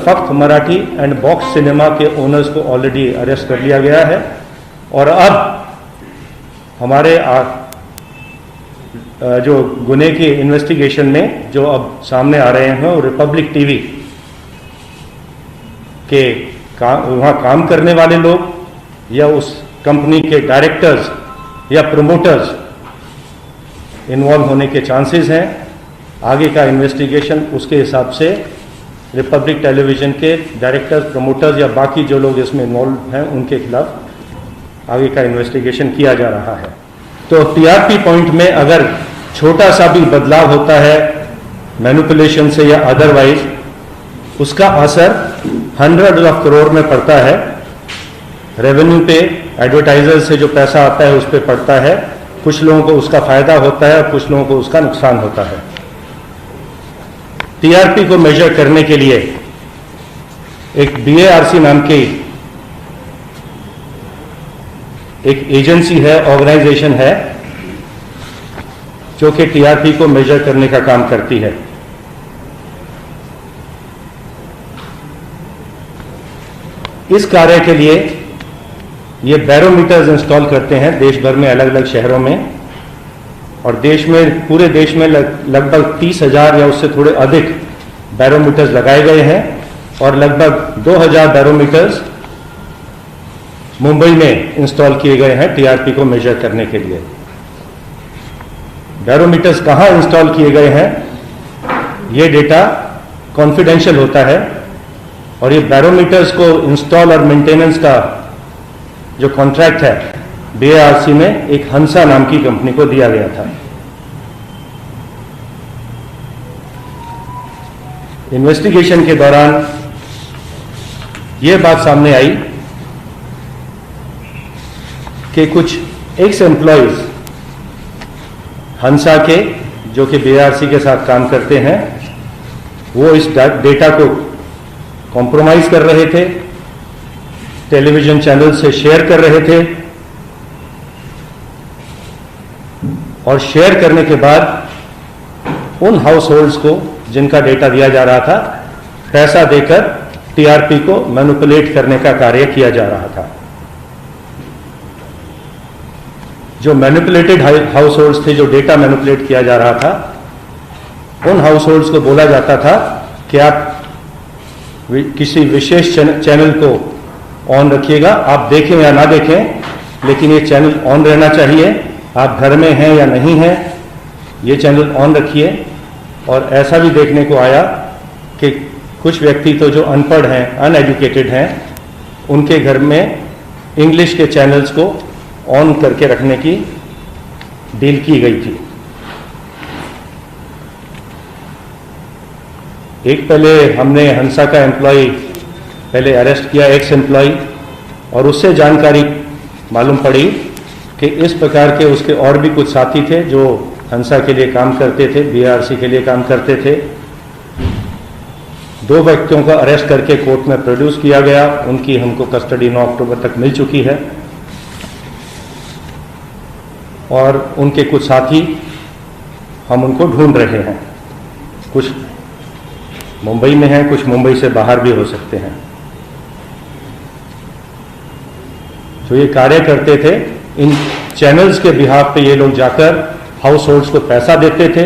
फक्त Marathi and box cinema के owners को ऑलरेडी अरेस्ट कर लिया गया है। और अब हमारे जो गुने की इन्वेस्टिगेशन में जो अब सामने आ रहे हैं वो रिपब्लिक टीवी के वहाँ काम करने वाले लोग या उस कंपनी के डायरेक्टर्स या प्रमोटर्स इन्वॉल्व होने के चांसेस हैं। आगे का इन्वेस्टिगेशन उसके हिसाब से रिपब्लिक टेलीविज़न के डायरेक्टर्स, प्रमोटर्स या बाकी जो लोग इसमें इन्वॉल्व हैं उनके खिलाफ आगे का इन्वेस्टिगेशन किया जा रहा है। तो टीआरपी पॉइंट में अगर छोटा सा भी बदलाव होता है मैनिपुलेशन से या अदरवाइज, उसका असर हंड्रेड ऑफ करोड़ में पड़ता है। रेवेन्यू पे, एडवर्टाइजर से जो पैसा आता है उस पर पड़ता है। कुछ लोगों को उसका फायदा होता है और कुछ लोगों को उसका नुकसान होता है। टीआरपी को मेजर करने के लिए एक बीएआरसी नाम की एक एजेंसी है, ऑर्गेनाइजेशन है, जो कि टीआरपी को मेजर करने का काम करती है। इस कार्य के लिए ये बैरोमीटर्स इंस्टॉल करते हैं देश भर में, अलग अलग शहरों में, और देश में, पूरे देश में लगभग 30,000 या उससे थोड़े अधिक बैरोमीटर्स लगाए गए हैं और लगभग 2,000 बैरोमीटर्स मुंबई में इंस्टॉल किए गए हैं टीआरपी को मेजर करने के लिए। बैरोमीटर्स कहाँ इंस्टॉल किए गए हैं ये डेटा कॉन्फिडेंशियल होता है, और ये बैरोमीटर्स को इंस्टॉल और मेंटेनेंस का जो कॉन्ट्रैक्ट है बीएआरसी में एक हंसा नाम की कंपनी को दिया गया था। इन्वेस्टिगेशन के दौरान यह बात सामने आई कि कुछ एक्स एम्प्लॉयज हंसा के, जो कि बीएआरसी के साथ काम करते हैं, वो इस डेटा को कॉम्प्रोमाइज कर रहे थे, टेलीविजन चैनल से शेयर कर रहे थे, और शेयर करने के बाद उन हाउस होल्ड्स को जिनका डेटा दिया जा रहा था पैसा देकर टीआरपी को मैनिपुलेट करने का कार्य किया जा रहा था। जो मैनिपुलेटेड हाउस होल्ड्स थे, जो डेटा मैनिपुलेट किया जा रहा था, उन हाउस होल्ड्स को बोला जाता था कि आप किसी विशेष चैनल को ऑन रखिएगा, आप देखें या ना देखें, लेकिन ये चैनल ऑन रहना चाहिए। आप घर में हैं या नहीं हैं, ये चैनल ऑन रखिए। और ऐसा भी देखने को आया कि कुछ व्यक्ति तो जो अनपढ़ हैं, अनएजुकेटेड हैं, उनके घर में इंग्लिश के चैनल्स को ऑन करके रखने की डील की गई थी। एक पहले हमने हंसा का एम्प्लॉय पहले अरेस्ट किया, एक्स एम्प्लॉय, और उससे जानकारी मालूम पड़ी कि इस प्रकार के उसके और भी कुछ साथी थे जो हंसा के लिए काम करते थे, बीआरसी के लिए काम करते थे। 2 व्यक्तियों को अरेस्ट करके कोर्ट में प्रोड्यूस किया गया। उनकी हमको कस्टडी 9 अक्टूबर तक मिल चुकी है, और उनके कुछ साथी हम उनको ढूंढ रहे हैं। कुछ मुंबई में हैं, कुछ मुंबई से बाहर भी हो सकते हैं। जो ये कार्य करते थे, इन चैनल्स के बिहाफ पे ये लोग जाकर हाउस होल्ड्स को पैसा देते थे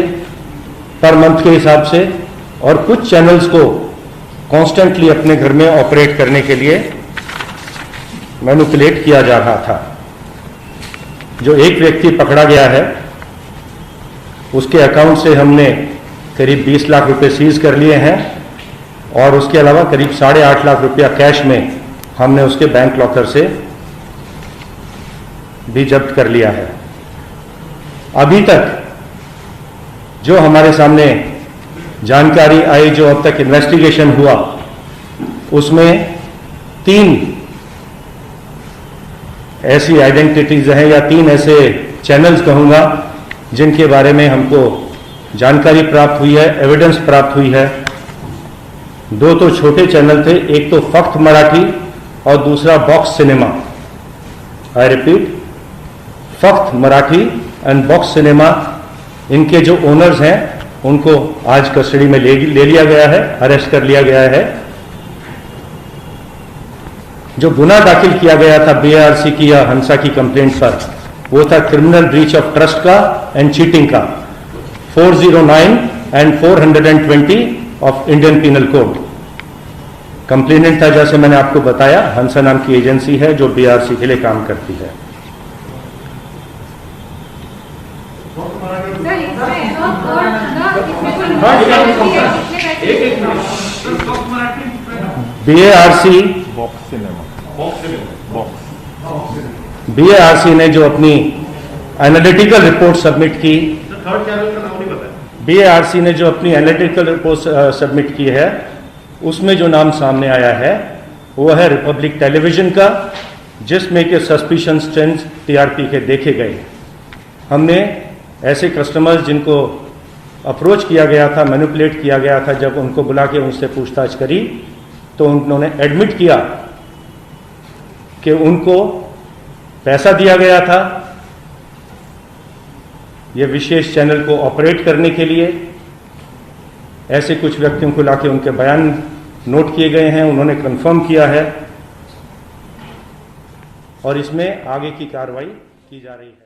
पर मंथ के हिसाब से, और कुछ चैनल्स को कॉन्स्टेंटली अपने घर में ऑपरेट करने के लिए मैनिपुलेट किया जा रहा था। जो एक व्यक्ति पकड़ा गया है, उसके अकाउंट से हमने करीब 20 लाख रुपए सीज कर लिए हैं, और उसके अलावा करीब 8.5 लाख रुपया कैश में हमने उसके बैंक लॉकर से भी जब्त कर लिया है। अभी तक जो हमारे सामने जानकारी आई, जो अब तक इन्वेस्टिगेशन हुआ, उसमें 3 ऐसी आइडेंटिटीज हैं या 3 ऐसे चैनल्स कहूँगा जिनके बारे में हमको जानकारी प्राप्त हुई है, एविडेंस प्राप्त हुई है। 2 तो छोटे चैनल थे, एक तो फक्त मराठी और दूसरा बॉक्स सिनेमा। आई रिपीट, फक्त मराठी एंड बॉक्स सिनेमा। इनके जो ओनर्स हैं उनको आज कस्टडी में ले लिया गया है, अरेस्ट कर लिया गया है। जो गुना दाखिल किया गया था बीएआरसी की या हंसा की कंप्लेंट पर, वो था क्रिमिनल ब्रीच ऑफ ट्रस्ट का एंड चीटिंग का, 409 and 420 of Indian penal code. Complainant था, जैसे मैंने आपको बताया, हंसा नाम की एजेंसी है जो बीआरसी के लिए काम करती है। बीएआरसी ने जो अपनी एनालिटिकल रिपोर्ट सबमिट की, बीएआरसी ने जो अपनी एनालिटिकल रिपोर्ट सबमिट की है, उसमें जो नाम सामने आया है वो है रिपब्लिक टेलीविजन का, जिसमें के सस्पिशंस ट्रेंड्स टीआरपी के देखे गए। हमने ऐसे कस्टमर्स जिनको अप्रोच किया गया था, मैनिपुलेट किया गया था, जब उनको बुला के उनसे पूछताछ करी तो उन्होंने एडमिट किया कि उनको पैसा दिया गया था ये विशेष चैनल को ऑपरेट करने के लिए। ऐसे कुछ व्यक्तियों को लाके उनके बयान नोट किए गए हैं, उन्होंने कंफर्म किया है और इसमें आगे की कार्रवाई की जा रही है।